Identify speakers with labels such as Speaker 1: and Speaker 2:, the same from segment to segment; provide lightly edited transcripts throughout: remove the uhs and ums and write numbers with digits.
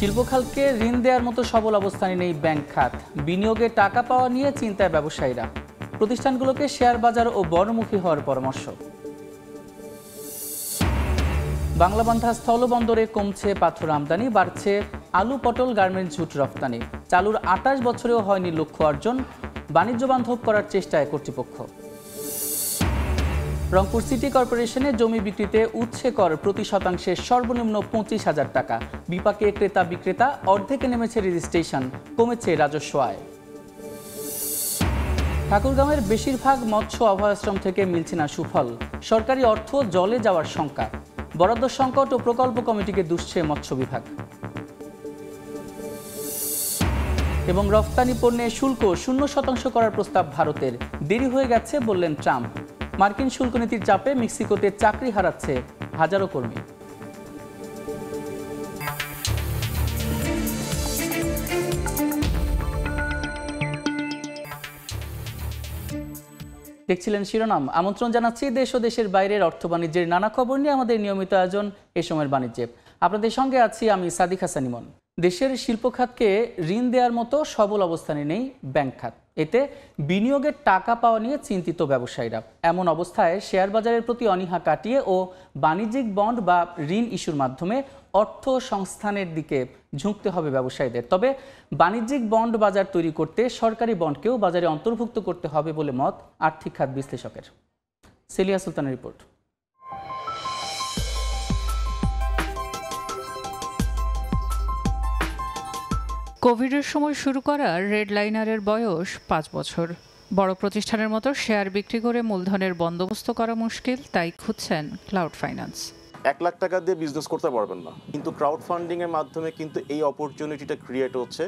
Speaker 1: শিল্পখাতকে ঋণ দেওয়ার মতো সবল অবস্থানে নেই ব্যাংক খাত। বিনিয়োগে টাকা পাওয়া নিয়ে চিন্তায় ব্যবসায়ীরা। প্রতিষ্ঠানগুলোকে শেয়ার বাজার ও বনমুখী হওয়ার পরামর্শ। বাংলাবান্ধা স্থলবন্দরে কমছে পাথর আমদানি, বাড়ছে আলু পটল গার্মেন্টস জুট রফতানি। চালুর ২৮ বছরেও হয়নি লক্ষ্য অর্জন, বাণিজ্য বান্ধব করার চেষ্টায় কর্তৃপক্ষ। রংপুর সিটি কর্পোরেশনে জমি বিক্রিতে উচ্ছে কর প্রতি শতাংশে সর্বনিম্ন ২৫,০০০ টাকা। বিপাকে ক্রেতা বিক্রেতা, অর্ধেকে নেমেছে রেজিস্ট্রেশন, কমেছে রাজস্ব আয়। ঠাকুরগাঁওয়ের বেশিরভাগ মৎস্য অভয়াশ্রম থেকে মিলছে না সুফল, সরকারি অর্থ জলে যাওয়ার শঙ্কা। বরাদ্দ সংকট ও প্রকল্প কমিটিকে দুষছে মৎস্য বিভাগ। এবং রফতানি পণ্যে শুল্ক 0% করার প্রস্তাব ভারতের, দেরি হয়ে গেছে বললেন ট্রাম্প। মার্কিন শুল্ক নীতির চাপে মেক্সিকোতে চাকরি হারাচ্ছে হাজারো কর্মী। দেখছিলেন শিরোনাম। আমন্ত্রণ জানাচ্ছি দেশ ও দেশের বাইরের অর্থ বাণিজ্যের নানা খবর নিয়ে আমাদের নিয়মিত আয়োজন এ সময়ের বাণিজ্যে। আপনাদের সঙ্গে আছি আমি সাদিক হাসান ইমন। দেশের শিল্প খাতকে ঋণ দেওয়ার মতো সবল অবস্থানে নেই ব্যাংক খাত। এতে বিনিয়োগের টাকা পাওয়া নিয়ে চিন্তিত ব্যবসায়ীরা। এমন অবস্থায় শেয়ার বাজারের প্রতি অনীহা কাটিয়ে ও বাণিজ্যিক বন্ড বা ঋণ ইস্যুর মাধ্যমে অর্থ সংস্থানের দিকে ঝুঁকতে হবে ব্যবসায়ীদের। তবে বাণিজ্যিক বন্ড বাজার তৈরি করতে সরকারি বন্ডকেও বাজারে অন্তর্ভুক্ত করতে হবে বলে মত আর্থিক খাত বিশ্লেষকের। সেলিয়া সুলতানের রিপোর্ট।
Speaker 2: কোভিডের সময় শুরু করা রেড লাইনারের বয়স ৫ বছর। বড় প্রতিষ্ঠানের মতো শেয়ার বিক্রি করে মূলধনের বন্দোবস্ত করা মুশকিল, তাই খুঁজছেন ক্লাউড ফাইন্যান্স।
Speaker 3: ১ লাখ টাকা দিয়ে বিজনেস করতে পারবেন না, কিন্তু ক্রাউড ফান্ডিং এর মাধ্যমে কিন্তু এই অপরচুনিটিটা ক্রিয়েট হচ্ছে।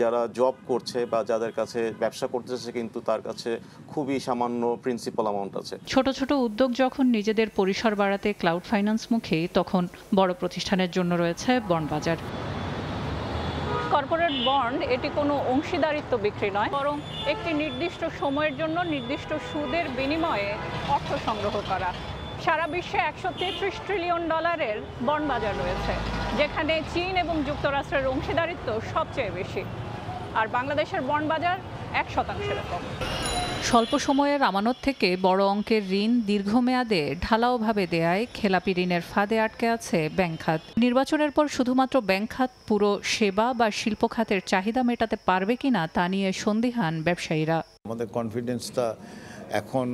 Speaker 3: যারা জব করছে বা যাদের কাছে ব্যবসা করতেছে, কিন্তু তার কাছে খুবই সামান্য প্রিন্সিপাল অ্যামাউন্ট আছে।
Speaker 2: ছোট ছোট উদ্যোগ যখন নিজেদের পরিসর বাড়াতে ক্লাউড ফাইন্যান্স মুখী, তখন বড় প্রতিষ্ঠানের জন্য রয়েছে বন্ড বাজার। কর্পোরেট বন্ড এটি কোনো অংশীদারিত্ব বিক্রি নয়, বরং একটি নির্দিষ্ট সময়ের জন্য নির্দিষ্ট সুদের বিনিময়ে অর্থ সংগ্রহ করা। সারা বিশ্বে $133 ট্রিলিয়ন বন্ড বাজার রয়েছে, যেখানে চীন এবং যুক্তরাষ্ট্রের অংশীদারিত্ব সবচেয়ে বেশি। আর বাংলাদেশের বন্ড বাজার 1% কম। স্বল্প সময়ের আমানত থেকে বড় অঙ্কের ঋণ দীর্ঘমেয়াদে ঢালাওভাবে দেয়ায় খেলাপি ঋণের ফাঁদে আটকে আছে ব্যাংক খাত। নির্বাচনের পর শুধুমাত্র ব্যাংক খাত পুরো সেবা বা শিল্প খাতের চাহিদা মেটাতে পারবে কিনা তা নিয়ে সন্দিহান ব্যবসায়ীরা।
Speaker 4: আমাদের কনফিডেন্সটা এখন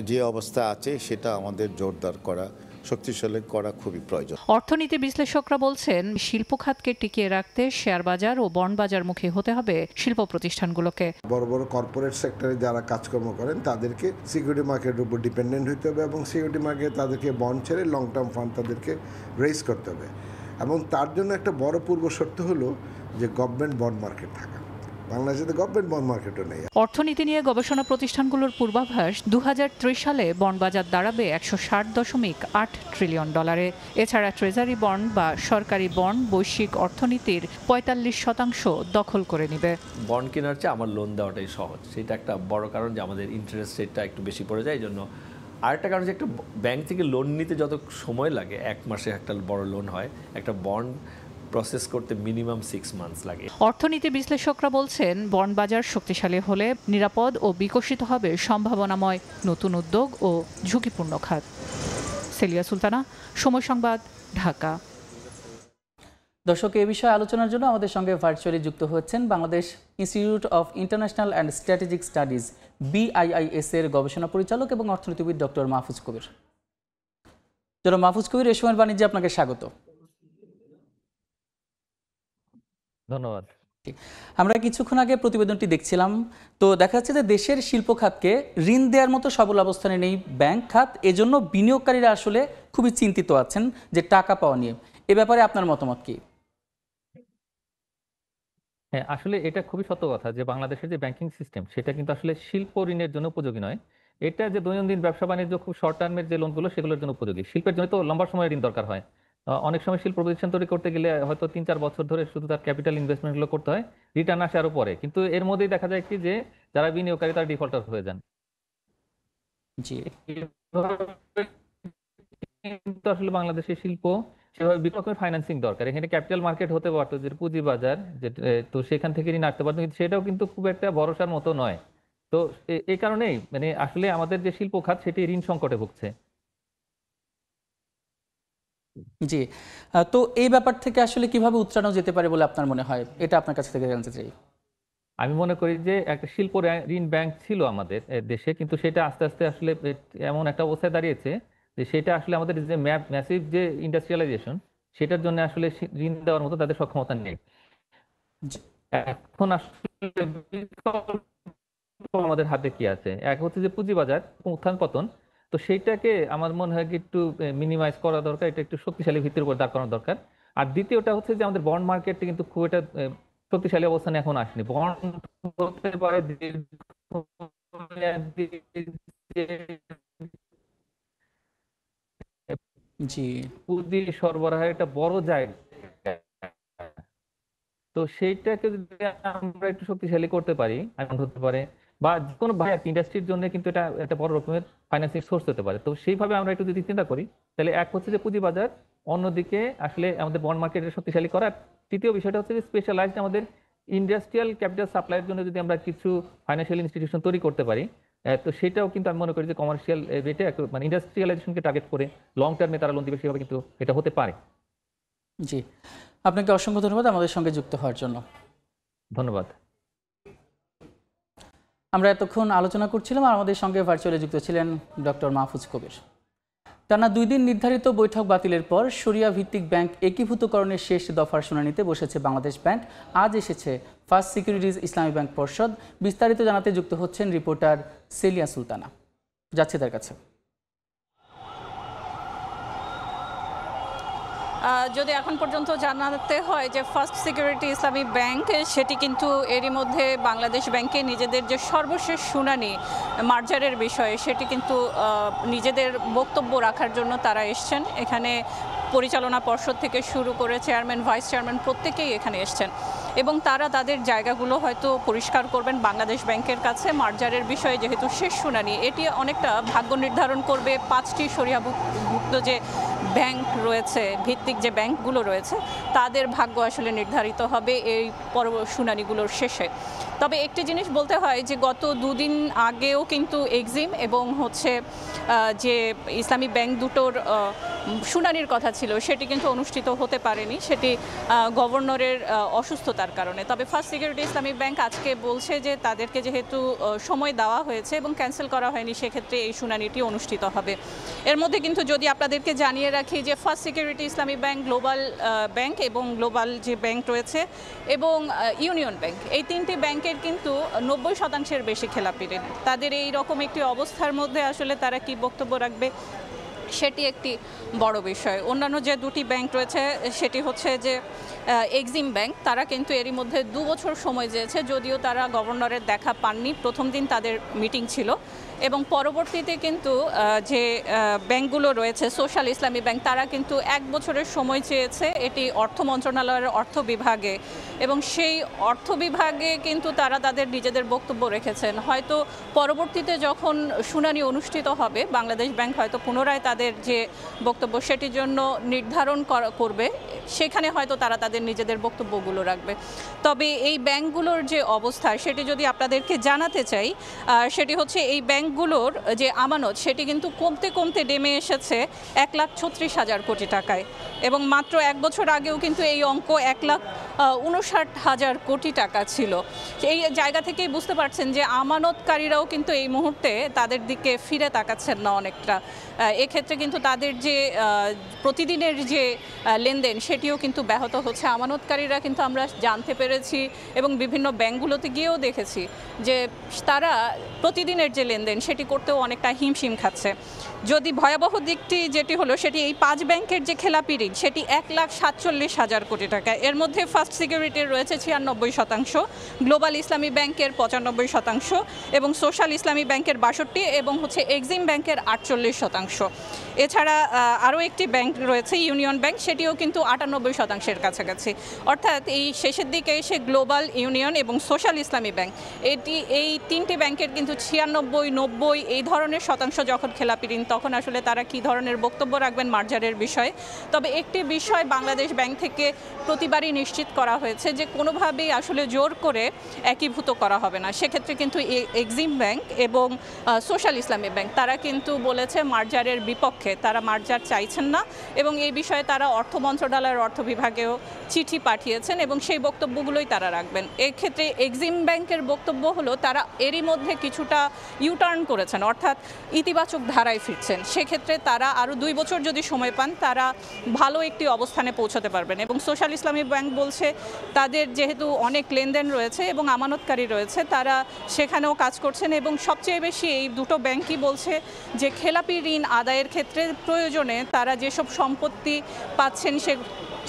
Speaker 4: যে অবস্থা আছে সেটা আমাদের জোরদার করা, শক্তিশালী করা খুবই প্রয়োজন।
Speaker 2: অর্থনীতি বিশ্লেষকরা বলছেন, শিল্প খাতকে টিকিয়ে রাখতে শেয়ার বাজার ও বন্ড বাজার মুখী হতে হবে শিল্প প্রতিষ্ঠানগুলোকে।
Speaker 5: বড় বড় কর্পোরেট সেক্টরে যারা কাজকর্ম করেন তাদেরকে সিকিউরিটি মার্কেটের উপর ডিপেন্ডেন্ট হতে হবে এবং সিকিউরিটি মার্কেট তাদেরকে বন্ড ছেড়ে লং টার্ম ফান্ড তাদেরকে রেজ করতে হবে। এবং তার জন্য একটা বড় পূর্ব শর্ত হলো যে গভর্নমেন্ট বন্ড মার্কেট থাকা। বাংলাদেশে তো গভর্নমেন্ট বন্ড মার্কেটও নেই।
Speaker 2: অর্থনীতি নিয়ে গবেষণা প্রতিষ্ঠানগুলোর পূর্বাভাস ২০৩০ সালে বন্ড বাজার দাঁড়াবে $১৬০.৮ ট্রিলিয়ন। এছাড়া ট্রেজারি বন্ড বা সরকারি বন্ড বৈশ্বিক অর্থনীতির ৪৫% দখল করে নেবে।
Speaker 6: বন্ড কেনার চেয়ে আমার লোন দেওয়াটাই সহজ, সেটা একটা বড় কারণ যে আমাদের ইন্টারেস্ট রেটটা একটু বেশি পড়ে যায়। এই জন্য আরেকটা কারণ যে একটা ব্যাংক থেকে লোন নিতে যত সময় লাগে, ১ মাসে একটা বড় লোন হয়, একটা বন্ড প্রসেস করতে মিনিমাম 6 মান্থস লাগে।
Speaker 2: অর্থনীতি বিশ্লেষকরা বলছেন, বন্ড বাজার শক্তিশালী হলে নিরাপদ ও বিকশিত হবে সম্ভাবনাময় নতুন উদ্যোগ ও ঝুঁকিপূর্ণ খাত। সেলিয়া সুলতানা, সময় সংবাদ, ঢাকা।
Speaker 1: দর্শক, এই বিষয়ে আলোচনার জন্য আমাদের সঙ্গে ভার্চুয়ালি যুক্ত হচ্ছেন Bangladesh institute of international and strategic studies BIIS এর গবেষণা পরিচালক এবং অর্থনীতিবিদ ডক্টর মাহফুজ কবির। জনাব মাহফুজ কবির, এই সময়ের বাণিজ্যে আপনাকে স্বাগত।
Speaker 7: ধন্যবাদ।
Speaker 1: আমরা কিছুক্ষণ আগে প্রতিবেদনটি দেখছিলাম, তো দেখা যাচ্ছে যে দেশের শিল্প খাতকে ঋণ দেওয়ার মতো সবল অবস্থানে নেই ব্যাংক খাত। এজন্য বিনিয়োগকারীরা আসলে খুবই চিন্তিত আছেন যে টাকা পাওয়া নিয়ে। এ ব্যাপারে আপনার মতামত কি?
Speaker 7: হ্যাঁ, আসলে এটা খুবই সত্য কথা যে বাংলাদেশের যে ব্যাংকিং সিস্টেম সেটা কিন্তু আসলে শিল্প ঋণের জন্য উপযোগী নয়। এটা যে দৈনন্দিন ব্যবসা বাণিজ্য খুব শর্ট টার্মের যে লোনগুলো সেগুলোর জন্য উপযোগী। শিল্পের জন্য তো লম্বা সময়ের ঋণ দরকার হয়। অনেক সময় শিল্প প্রতিষ্ঠান তৈরি করতে গেলে হয়তো ৩-৪ বছর ধরে শুধু তার ক্যাপিটাল ইনভেস্টমেন্টগুলো করতে হয়, রিটার্ন আসে আরও পরে। কিন্তু এর মধ্যেই দেখা যায় কি যে যারা বিনিয়োগকারী তারা ডিফল্টার হয়ে যান।
Speaker 1: জি,
Speaker 7: কিন্তু আসলে বাংলাদেশের শিল্প সেভাবে বিকল্প ফাইন্যান্সিং দরকার। এখানে ক্যাপিটাল মার্কেট হতে পারতো, যে পুঁজিবাজার, যে তো সেখান থেকে ঋণ আসতে পারতো, কিন্তু সেটাও কিন্তু খুব একটা ভরসার মতো নয়। তো এই কারণেই মানে আসলে আমাদের যে শিল্প খাত সেটি ঋণ সংকটে ভুগছে।
Speaker 1: জি। তো এই ব্যাপার থেকে আসলে কিভাবে উত্তরানো যেতে পারে বলে আপনার মনে হয়, এটা আপনার কাছ থেকে জানতে চাই।
Speaker 7: আমি মনে করি যে একটা শিল্প ঋণ ব্যাংক ছিল আমাদের দেশে, কিন্তু সেটা আস্তে আস্তে আসলে এমন একটা অবস্থায় দাঁড়িয়েছে যে সেটা আসলে আমাদের যে ম্যাসিভ যে ইন্ডাস্ট্রিয়ালাইজেশন, সেটার জন্য আসলে ঋণ দেওয়ার মতো তাদের সক্ষমতা নেই।
Speaker 1: জি।
Speaker 7: এখন আসলে বিকল্প আমাদের হাতে কি আছে? এক হচ্ছে যে পুঁজিবাজার উত্থান পতন। তো সেইটাকে আমার মনে হয় কি একটু মিনিমাইজ করা দরকার, এটা একটু শক্তিশালী ভিত্তির উপর দাঁড় করানো দরকার। আর দ্বিতীয়টা হচ্ছে যে আমাদের বন্ড মার্কেটটা কিন্তু খুব একটা শক্তিশালী অবস্থানে এখন আসেনি। বন্ড হতে পারে দীর্ঘমেয়াদী যে
Speaker 1: জি।
Speaker 7: পুঁজি সরবরাহের একটা বড় জায়গা। তো সেইটাকে যদি আমরা একটু শক্তিশালী করতে পারি, এমন হতে পারে, বা কোনো ইন্ডাস্ট্রির জন্য কিন্তু এটা একটা বড় রকমের ফাইন্যান্সিং সোর্স হতে পারে। তো সেইভাবে আমরা একটু যদি চিন্তা করি, তাহলে এক হচ্ছে যে পুঁজিবাজার, অন্যদিকে আসলে আমাদের বন্ড মার্কেটের শক্তিশালী করা। তৃতীয় বিষয়টা হচ্ছে যে স্পেশালাইজড আমাদের ইন্ডাস্ট্রিয়াল ক্যাপিটাল সাপ্লাইয়ের জন্য যদি আমরা কিছু ফাইন্যান্সিয়াল ইনস্টিটিউশন তৈরি করতে পারি, তো সেটাও কিন্তু আমি মনে করি যে কমার্শিয়াল রেটে একটু মানে ইন্ডাস্ট্রিয়ালাইজেশনকে টার্গেট করে লং টার্মে তারা লোন দিবে, সেভাবে কিন্তু এটা হতে পারে।
Speaker 1: জি, আপনাকে অসংখ্য ধন্যবাদ আমাদের সঙ্গে যুক্ত হওয়ার জন্য।
Speaker 7: ধন্যবাদ।
Speaker 1: আমরা এতক্ষণ আলোচনা করছিলাম, আর আমাদের সঙ্গে ভার্চুয়ালি যুক্ত ছিলেন ডক্টর মাহফুজ কবির। টানা 2 দিন নির্ধারিত বৈঠক বাতিলের পর শরিয়া ভিত্তিক ব্যাংক একীভূতকরণের শেষ দফার শুনানিতে বসেছে বাংলাদেশ ব্যাংক। আজ এসেছে ফার্স্ট সিকিউরিটিজ ইসলামী ব্যাংক পর্ষদ। বিস্তারিত জানাতে যুক্ত হচ্ছেন রিপোর্টার সেলিয়া সুলতানা। যাচ্ছে তার কাছে।
Speaker 2: যদি এখন পর্যন্ত জানাতে হয় যে ফার্স্ট সিকিউরিটি ইসলামী ব্যাংক, সেটি কিন্তু এরই মধ্যে বাংলাদেশ ব্যাংকে নিজেদের যে সর্বশেষ শুনানি মার্জারের বিষয়ে, সেটি কিন্তু নিজেদের বক্তব্য রাখার জন্য তারা এসছেন। এখানে পরিচালনা পর্ষদ থেকে শুরু করে চেয়ারম্যান, ভাইস চেয়ারম্যান প্রত্যেকেই এখানে এসছেন, এবং তারা তাদের জায়গাগুলো হয়তো পরিষ্কার করবেন বাংলাদেশ ব্যাংকের কাছে। মার্জারের বিষয়ে যেহেতু শেষ শুনানি, এটি অনেকটা ভাগ্য নির্ধারণ করবে 5টি শরিয়াভুক্ত যে ব্যাংক রয়েছে, ভিত্তিক যে ব্যাংকগুলো রয়েছে, তাদের ভাগ্য আসলে নির্ধারিত হবে এই শুনানিগুলোর শেষে। তবে একটি জিনিস বলতে হয় যে গত 2 দিন আগেও কিন্তু এক্সিম এবং হচ্ছে যে ইসলামী ব্যাংক দুটোর শুনানির কথা ছিল, সেটি কিন্তু অনুষ্ঠিত হতে পারেনি, সেটি গভর্নরের অসুস্থতার কারণে। তবে ফার্স্ট সিকিউরিটি ইসলামী ব্যাংক আজকে বলছে যে তাদেরকে যেহেতু সময় দেওয়া হয়েছে এবং ক্যান্সেল করা হয়নি, সেক্ষেত্রে এই শুনানিটি অনুষ্ঠিত হবে। এর মধ্যে কিন্তু যদি আপনাদেরকে জানিয়ে রাখি যে ফার্স্ট সিকিউরিটি ইসলামী ব্যাংক, গ্লোবাল ব্যাংক এবং গ্লোবাল যে ব্যাংক রয়েছে এবং ইউনিয়ন ব্যাংক, এই 3টি ব্যাংকের কিন্তু 90% বেশি খেলাপি ঋণ। তাদের এই রকম একটি অবস্থার মধ্যে আসলে তারা কি বক্তব্য রাখবে, সেটি একটি বড় বিষয়। অন্যান্য যে 2টি ব্যাংক রয়েছে, সেটি হচ্ছে যে এক্সিম ব্যাংক, তারা কিন্তু এরই মধ্যে 2 বছর সময় চেয়েছে, যদিও তারা গভর্নরের দেখা পাননি। প্রথম দিন তাদের মিটিং ছিল, এবং পরবর্তীতে কিন্তু যে ব্যাংকগুলো রয়েছে, সোশ্যাল ইসলামী ব্যাংক, তারা কিন্তু 1 বছরের সময় চেয়েছে, এটি অর্থ মন্ত্রণালয়ের অর্থ বিভাগে, এবং সেই অর্থ বিভাগে কিন্তু তারা তাদের নিজেদের বক্তব্য রেখেছেন। হয়তো পরবর্তীতে যখন শুনানি অনুষ্ঠিত হবে, বাংলাদেশ ব্যাংক হয়তো পুনরায় তাদের যে বক্তব্য সেটির জন্য নির্ধারণ করবে, সেখানে হয়তো তারা তাদের নিজেদের বক্তব্যগুলো রাখবে। তবে এই ব্যাংকগুলোর যে অবস্থা, সেটি যদি আপনাদেরকে জানাতে চাই, সেটি হচ্ছে এই ব্যাংকগুলোর যে আমানত, সেটি কিন্তু কমতে কমতে নেমে এসেছে 1,36,000 কোটি টাকায়, এবং মাত্র 1 বছর আগেও কিন্তু এই অঙ্ক 1,59,000 কোটি টাকা ছিল। এই জায়গা থেকেই বুঝতে পারছেন যে আমানতকারীরাও কিন্তু এই মুহূর্তে তাদের দিকে ফিরে তাকাচ্ছেন না অনেকটা। এক্ষেত্রে কিন্তু তাদের যে প্রতিদিনের যে লেনদেন, সেটিও কিন্তু ব্যাহত হচ্ছে। আমানতকারীরা কিন্তু আমরা জানতে পেরেছি এবং বিভিন্ন ব্যাংকগুলোতে গিয়েও দেখেছি যে তারা প্রতিদিনের যে লেনদেন, সেটি করতেও অনেকটা হিমশিম খাচ্ছে। যদি ভয়াবহ দিকটি যেটি হলো, সেটি এই 5 ব্যাংকের যে খেলাপি ঋণ, সেটি 1,47,000 কোটি টাকা। এর মধ্যে ফার্স্ট সিকিউরিটির রয়েছে 96%, গ্লোবাল ইসলামী ব্যাংকের 95% এবং সোশ্যাল ইসলামী ব্যাংকের 62% এবং হচ্ছে এক্সিম ব্যাংকের 48%। এছাড়া আরও একটি ব্যাংক রয়েছে ইউনিয়ন ব্যাংক, সেটিও কিন্তু 98%-এর কাছাকাছি। অর্থাৎ এই শেষের দিকে এসে গ্লোবাল, ইউনিয়ন এবং সোশ্যাল ইসলামী ব্যাংক, এই 3টি ব্যাংকের কিন্তু 96, 90 এই ধরনের শতাংশ যখন খেলাপি ঋণ, তখন আসলে তারা কি ধরনের বক্তব্য রাখবেন মার্জারের বিষয়ে। তবে একটি বিষয় বাংলাদেশ ব্যাংক থেকে প্রতিবারই নিশ্চিত করা হয়েছে যে কোনোভাবেই আসলে জোর করে একীভূত করা হবে না। সেক্ষেত্রে কিন্তু এক্সিম ব্যাংক এবং সোশ্যাল ইসলামী ব্যাংক তারা কিন্তু বলেছে মার্জারের বিপক্ষে, তারা মার্জার চাইছেন না এবং এই বিষয়ে তারা অর্থ মন্ত্রণালয়ের অর্থ বিভাগেও চিঠি পাঠিয়েছেন এবং সেই বক্তব্যগুলোই তারা রাখবেন। এক্ষেত্রে এক্সিম ব্যাংকের বক্তব্য হলো তারা এরই মধ্যে কিছুটা ইউটার্ন করেছেন, অর্থাৎ ইতিবাচক ধারায় ফিরছেন। সেক্ষেত্রে তারা আরও 2 বছর যদি সময় পান তারা ভালো একটি অবস্থানে পৌঁছাতে পারবেন। এবং সোশ্যাল ইসলামী ব্যাংক বলছে তাদের যেহেতু অনেক লেনদেন রয়েছে এবং আমানতকারী রয়েছে, তারা সেখানেও কাজ করছেন এবং সবচেয়ে বেশি এই দুটো ব্যাংকই বলছে যে খেলাপি ঋণ আদায়ের ক্ষেত্রে প্রয়োজনে তারা যেসব সম্পত্তি পাচ্ছেন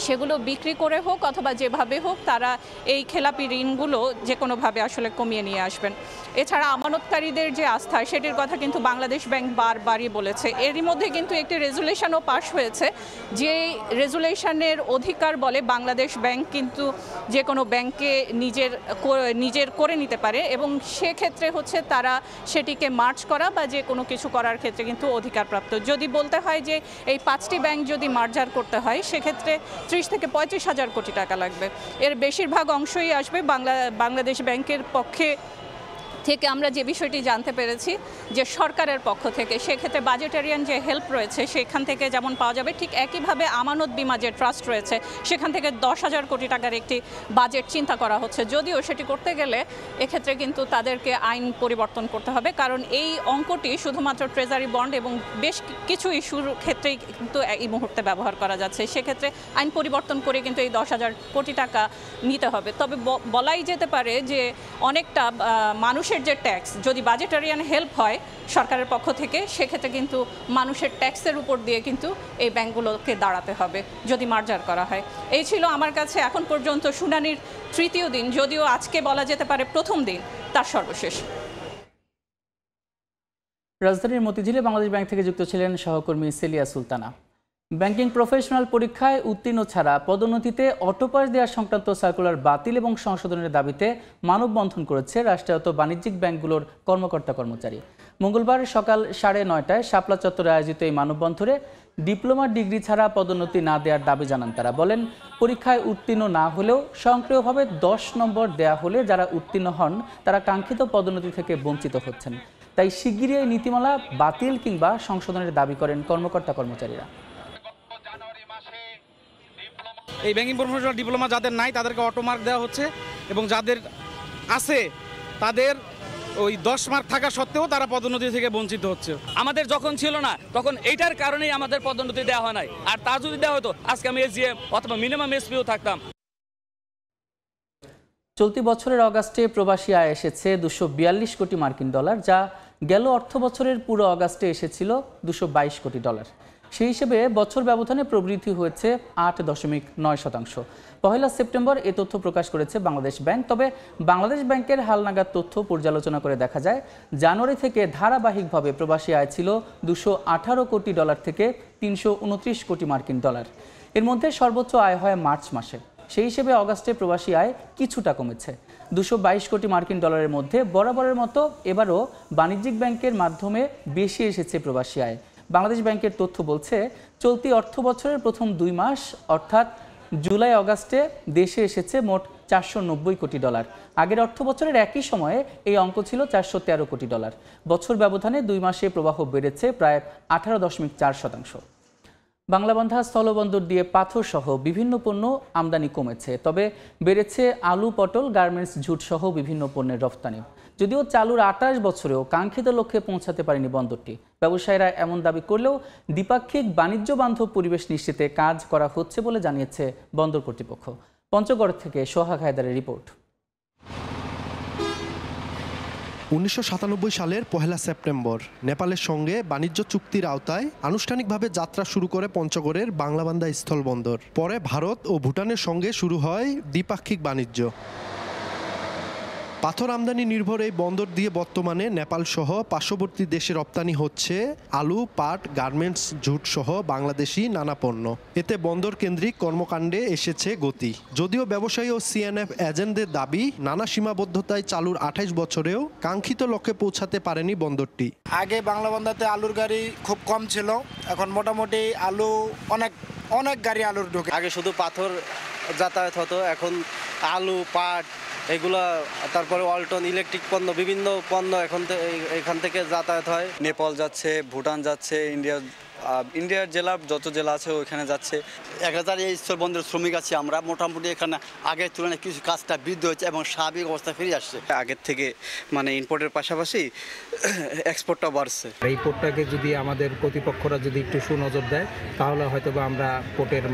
Speaker 2: সেগুলো বিক্রি করে হোক অথবা যেভাবে হোক তারা এই খেলাপি ঋণগুলো যে কোনোভাবে আসলে কমিয়ে নিয়ে আসবেন। এছাড়া আমানতকারীদের যে আস্থা সেটির কথা কিন্তু বাংলাদেশ ব্যাংক বারবারই বলেছে। এরই মধ্যে কিন্তু একটি রেজুলেশনও পাশ হয়েছে, যে রেজুলেশনের অধিকার বলে বাংলাদেশ ব্যাংক কিন্তু যে কোনো ব্যাংকে নিজের করে নিতে পারে এবং সেক্ষেত্রে হচ্ছে তারা সেটিকে মার্জ করা বা যে কোনো কিছু করার ক্ষেত্রে কিন্তু অধিকারপ্রাপ্ত। যদি বলতে হয় যে এই 5টি ব্যাংক যদি মার্জার করতে হয় সেক্ষেত্রে 30 থেকে 35 হাজার কোটি টাকা লাগবে। এর বেশিরভাগ অংশই আসবে বাংলাদেশ ব্যাংকের পক্ষে থেকে। আমরা যে বিষয়টি জানতে পেরেছি যে সরকারের পক্ষ থেকে সেক্ষেত্রে বাজেটারিয়ান যে হেল্প রয়েছে সেখান থেকে যেমন পাওয়া যাবে, ঠিক একইভাবে আমানত বিমা যে ট্রাস্ট রয়েছে সেখান থেকে 10,000 কোটি টাকার একটি বাজেট চিন্তা করা হচ্ছে। যদিও সেটি করতে গেলে এক্ষেত্রে কিন্তু তাদেরকে আইন পরিবর্তন করতে হবে, কারণ এই অঙ্কটি শুধুমাত্র ট্রেজারি বন্ড এবং বেশ কিছু ইস্যুর ক্ষেত্রেই কিন্তু এই মুহূর্তে ব্যবহার করা যাচ্ছে। সেক্ষেত্রে আইন পরিবর্তন করে কিন্তু এই 10,000 কোটি টাকা নিতে হবে। তবে বলাই যেতে পারে যে অনেকটা মানুষের যে ট্যাক্স, যদি বাজেটারিয়ান হেল্প হয় সরকারের পক্ষ থেকে সেক্ষেত্রে কিন্তু মানুষের ট্যাক্সের উপর দিয়ে কিন্তু এই ব্যাংকগুলোকে দাঁড়াতে হবে যদি মার্জার করা হয়। এই ছিল আমার কাছে এখন পর্যন্ত শুনানির 3য় দিন, যদিও আজকে বলা যেতে পারে প্রথম দিন, তার সর্বশেষ।
Speaker 1: রাজধানীর মতিঝিলে বাংলাদেশ ব্যাংক থেকে যুক্ত ছিলেন সহকর্মী সেলিয়া সুলতানা। ব্যাংকিং প্রফেশনাল পরীক্ষায় উত্তীর্ণ ছাড়া পদোন্নতিতে অটোপাস দেওয়া সংক্রান্ত সার্কুলার বাতিল এবং সংশোধনের দাবিতে মানববন্ধন করেছে রাষ্ট্রায়ত্ত বাণিজ্যিক ব্যাংকগুলোর কর্মকর্তা কর্মচারী। মঙ্গলবার সকাল 9:30টায় শাপলা চত্বরে আয়োজিত এই মানববন্ধনে ডিপ্লোমা ডিগ্রি ছাড়া পদোন্নতি না দেওয়ার দাবি জানান তারা। বলেন, পরীক্ষায় উত্তীর্ণ না হলেও স্বয়ংক্রিয়ভাবে 10 নম্বর দেয়া হলে যারা উত্তীর্ণ হন তারা কাঙ্ক্ষিত পদোন্নতি থেকে বঞ্চিত হচ্ছেন। তাই শিগগিরই এই নীতিমালা বাতিল কিংবা সংশোধনের দাবি করেন কর্মকর্তা কর্মচারীরা।
Speaker 8: এই ব্যাংকিং প্রফেশনাল ডিপ্লোমা যাদের নাই তাদেরকে অটো মার্ক দেওয়া হচ্ছে এবং যাদের আছে তাদের ওই 10 মার্ক থাকা সত্ত্বেও তারা পদোন্নতি থেকে বঞ্চিত হচ্ছে।
Speaker 9: আমাদের যখন ছিল না তখন এইটার কারণেই আমাদের পদোন্নতি দেওয়া হয় নাই, আর তা যদি দেওয়া হতো আজকে আমি এসজিএম অথবা মিনিমাম এসপিও থাকতাম।
Speaker 1: চলতি বছরের অগাস্টে প্রবাসী আয় এসেছে 242 কোটি মার্কিন ডলার, যা গেল অর্থ বছরের পুরো অগাস্টে এসেছিল 222 কোটি ডলার। সেই হিসেবে বছর ব্যবধানে প্রবৃদ্ধি হয়েছে 8.9%। 1 সেপ্টেম্বর এ তথ্য প্রকাশ করেছে বাংলাদেশ ব্যাংক। তবে বাংলাদেশ ব্যাংকের হালনাগাদ তথ্য পর্যালোচনা করে দেখা যায় জানুয়ারি থেকে ধারাবাহিকভাবে প্রবাসী আয় ছিল 218 কোটি ডলার থেকে 329 কোটি মার্কিন ডলার। এর মধ্যে সর্বোচ্চ আয় হয় মার্চ মাসে। সেই হিসেবে অগাস্টে প্রবাসী আয় কিছুটা কমেছে। 222 কোটি মার্কিন ডলারের মধ্যে বরাবরের মতো এবারও বাণিজ্যিক ব্যাংকের মাধ্যমে বেশি এসেছে প্রবাসী আয়। বাংলাদেশ ব্যাংকের তথ্য বলছে, চলতি অর্থ বছরের প্রথম 2 মাস অর্থাৎ জুলাই অগাস্টে দেশে এসেছে মোট 490 কোটি ডলার। আগের অর্থ বছরের একই সময়ে এই অঙ্ক ছিল 413 কোটি ডলার। বছর ব্যবধানে 2 মাসে প্রবাহ বেড়েছে প্রায় 18.4%। বাংলাবান্ধা স্থলবন্দর দিয়ে পাথর সহ বিভিন্ন পণ্য আমদানি কমেছে, তবে বেড়েছে আলু, পটল, গার্মেন্টস, ঝুট সহ বিভিন্ন পণ্যের রফতানি। যদিও চালুর 28 বছরেও কাঙ্ক্ষিত লক্ষ্যে পৌঁছাতে পারেনি বন্দরটি। ব্যবসায়ীরা এমন দাবি করলেও দ্বিপাক্ষিক বাণিজ্য বান্ধব পরিবেশ নিশ্চিতে কাজ করা হচ্ছে বলে জানিয়েছে বন্দর কর্তৃপক্ষ। পঞ্চগড় থেকে সোহাগ হায়দারের রিপোর্ট।
Speaker 10: 1997 সালের 1 সেপ্টেম্বর নেপালের সঙ্গে বাণিজ্য চুক্তির আওতায় আনুষ্ঠানিকভাবে যাত্রা শুরু করে পঞ্চগড়ের বাংলাবান্ধা স্থলবন্দর। পরে ভারত ও ভুটানের সঙ্গে শুরু হয় দ্বিপাক্ষিক বাণিজ্য। পাথর আমদানি নির্ভর এই বন্দর দিয়ে বর্তমানে নেপাল সহ পার্শ্ববর্তী দেশে রপ্তানি হচ্ছে আলু, পাট, গার্মেন্টস, জুট সহ বাংলাদেশি নানা পণ্য। এতে বন্দর কেন্দ্রিক কর্মকাণ্ডে এসেছে গতি। যদিও ব্যবসায়ী ও সিএনএফ এজেন্টদের দাবি, নানা সীমাবদ্ধতায় চালুর 28 বছরেও কাঙ্ক্ষিত লক্ষ্যে পৌঁছাতে পারেনি বন্দরটি।
Speaker 11: আগে বাংলা বান্দাতে আলুর গাড়ি খুব কম ছিল, এখন মোটামুটি আলু অনেক গাড়ি আলুর ঢোকে।
Speaker 12: আগে শুধু পাথর যাতায়াত হতো, এখন আলু, পাট এগুলা, তারপরে ওয়ালটন, ইলেকট্রিক পণ্য, বিভিন্ন পণ্য এখান থেকে যাতায়াত হয়।
Speaker 13: নেপাল যাচ্ছে, ভুটান যাচ্ছে, ইন্ডিয়ার জেলার যত জেলা আছে ওইখানে যাচ্ছে।
Speaker 12: 1000 এই স্থল বন্দরের শ্রমিক আছি আমরা। মোটামুটি এখানে আগের তুলনায় কিছু কাজটা বৃদ্ধি হচ্ছে এবং স্বাভাবিক অবস্থা ফিরে আসছে।
Speaker 13: আগের থেকে মানে ইম্পোর্টের পাশাপাশি এক্সপোর্টটা বাড়ছে।
Speaker 14: এই পোর্টটাকে যদি আমাদের কর্তৃপক্ষরা যদি একটু সুনজর দেয়, তাহলে হয়তো আমরা পোর্টের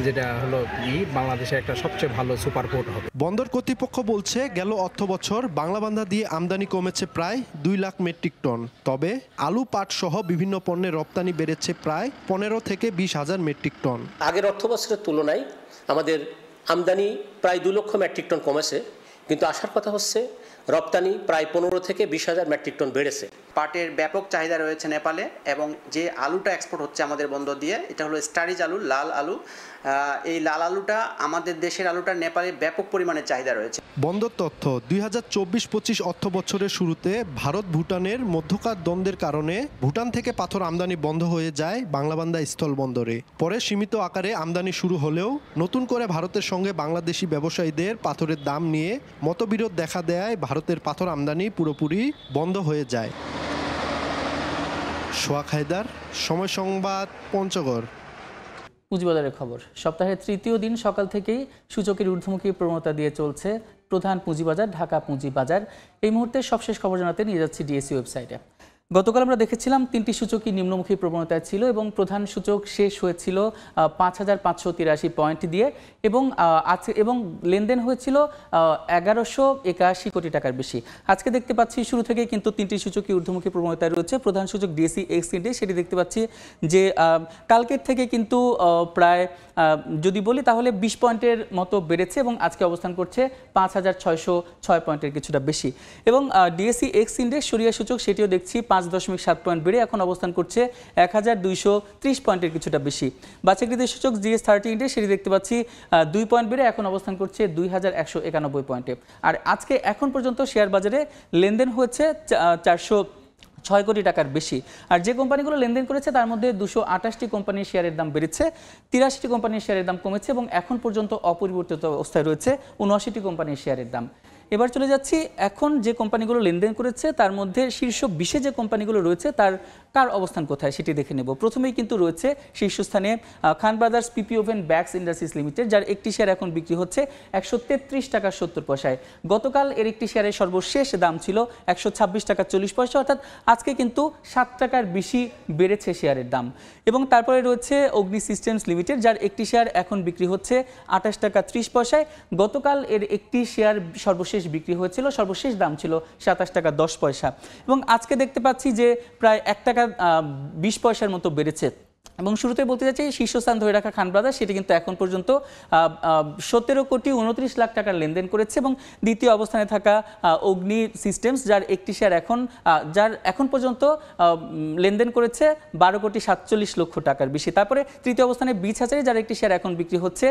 Speaker 14: যেটা হলো বাংলাদেশে একটা সবচেয়ে ভালো সুপার পোর্ট হবে।
Speaker 10: বন্দর কর্তৃপক্ষ বলছে, গেল অর্থ বছর বাংলাবান্ধা দিয়ে আমদানি কমেছে প্রায় 2 লাখ মেট্রিক টন। তবে আলু, পাট সহ বিভিন্ন পণ্যের রপ্তানি বেড়েছে প্রায় 15 থেকে 20 হাজার মেট্রিক টন।
Speaker 15: আগের অর্থ বছরের তুলনায় আমাদের আমদানি প্রায় 2 লক্ষ মেট্রিক টন কমেছে, কিন্তু আসার কথা হচ্ছে রপ্তানি প্রায় 15 থেকে 20 হাজার মেট্রিক টন বেড়েছে।
Speaker 16: পাটের ব্যাপক চাহিদা রয়েছে নেপালে, এবং যে আলুটা এক্সপোর্ট হচ্ছে আমাদের বন্দর দিয়ে, এটা হলো স্টারিজ আলু, লাল আলু। এই লাল আলুটা আমাদের দেশের আলুটা নেপালে ব্যাপক পরিমাণে চাহিদা রয়েছে।
Speaker 10: বন্দর তথ্য, 2024-25 অর্থ বছরের শুরুতে ভারত ভুটানের মধ্যকার দ্বন্দ্বের কারণে ভুটান থেকে পাথর আমদানি বন্ধ হয়ে যায় বাংলাবান্ধা স্থল বন্দরে। পরে সীমিত আকারে আমদানি শুরু হলেও নতুন করে ভারতের সঙ্গে বাংলাদেশি ব্যবসায়ীদের পাথরের দাম নিয়ে মতবিরোধ দেখা দেয় ভারতের পাথর আমদানি পুরোপুরি বন্ধ হয়ে যায়। সোহাগ হায়দার, সময় সংবাদ, পঞ্চগড়।
Speaker 1: পুঁজিবাজারের খবর। সপ্তাহের তৃতীয় দিন সকাল থেকেই সূচকের ঊর্ধ্বমুখী প্রবণতা দিয়ে চলছে প্রধান পুঁজিবাজার ঢাকা পুঁজিবাজার। এই মুহূর্তে সবশেষ খবর জানাতে নিয়ে যাচ্ছি ডিএসই ওয়েবসাইটে। গতকাল আমরা দেখেছিলাম 3টি সূচকই নিম্নমুখী প্রবণতায় ছিল এবং প্রধান সূচক শেষ হয়েছিল 5583 পয়েন্ট দিয়ে এবং লেনদেন হয়েছিল 1181 কোটি টাকার বেশি। আজকে দেখতে পাচ্ছি শুরু থেকে কিন্তু 3টি সূচকই ঊর্ধ্বমুখী প্রবণতায় রয়েছে। প্রধান সূচক ডিএসই এক্স ইন্ডেক্স, সেটি দেখতে পাচ্ছি যে কালকের থেকে কিন্তু প্রায় যদি বলি তাহলে 20 পয়েন্টের মতো বেড়েছে এবং আজকে অবস্থান করছে 5606 পয়েন্টের কিছুটা বেশি। এবং ডিএসই এক্স ইন্ডেক্স সরিয়া সূচক, সেটিও দেখছি 5.7 পয়েন্ট বেড়ে এখন অবস্থান করছে 1230 পয়েন্টের কিছুটা বেশি। বাছাইকৃত সূচক GS30 ইন্ডেক্স, সেটি দেখতে পাচ্ছি 2 পয়েন্ট বেড়ে এখন অবস্থান করছে 2191 পয়েন্টে। আর আজকে এখন পর্যন্ত শেয়ার বাজারে লেনদেন হয়েছে 406 কোটি টাকার বেশি। আর যে কোম্পানিগুলো লেনদেন করেছে তার মধ্যে 228টি কোম্পানির শেয়ারের দাম বেড়েছে, 83টি কোম্পানির শেয়ারের দাম কমেছে এবং এখন পর্যন্ত অপরিবর্তিত অবস্থায় রয়েছে 79টি কোম্পানির শেয়ারের দাম। এবার চলে যাচ্ছি এখন যে কোম্পানিগুলো লেনদেন করেছে তার মধ্যে শীর্ষ 20-এ যে কোম্পানিগুলো রয়েছে কার অবস্থান কোথায় সেটি দেখে নেব। প্রথমেই কিন্তু রয়েছে শীর্ষস্থানে খান ব্রাদার্স পিপি ওভেন ব্যাগস ইন্ডাস্ট্রিজ লিমিটেড, যার একটি শেয়ার এখন বিক্রি হচ্ছে 133 টাকা 70 পয়সায়। গতকাল এর একটি শেয়ারের সর্বশেষ দাম ছিল 126 টাকা 40 পয়সা, অর্থাৎ আজকে কিন্তু 7 টাকার বেশি বেড়েছে শেয়ারের দাম। এবং তারপরে রয়েছে অগ্নি সিস্টেমস লিমিটেড, যার একটি শেয়ার এখন বিক্রি হচ্ছে 28 টাকা 30 পয়সায়। গতকাল এর একটি শেয়ার সর্বশেষ বিক্রি হয়েছিল, সর্বশেষ দাম ছিল 27 টাকা 10 পয়সা এবং আজকে দেখতে পাচ্ছি যে প্রায় 1 টাকা 20 পয়সার মতো বেড়েছে। এবং শুরুতে বলতে যাচ্ছি শীর্ষস্থান ধরে রাখা খান ব্রাদার্স, সেটি কিন্তু এখন পর্যন্ত 17 কোটি 29 লাখ টাকার লেনদেন করেছে এবং দ্বিতীয় অবস্থানে থাকা অগ্নি সিস্টেমস, যার একটি শেয়ার এখন পর্যন্ত লেনদেন করেছে 12 কোটি 47 লক্ষ টাকার বেশি। তারপরে তৃতীয় অবস্থানে বিচ হাজারি, যার একটি শেয়ার এখন বিক্রি হচ্ছে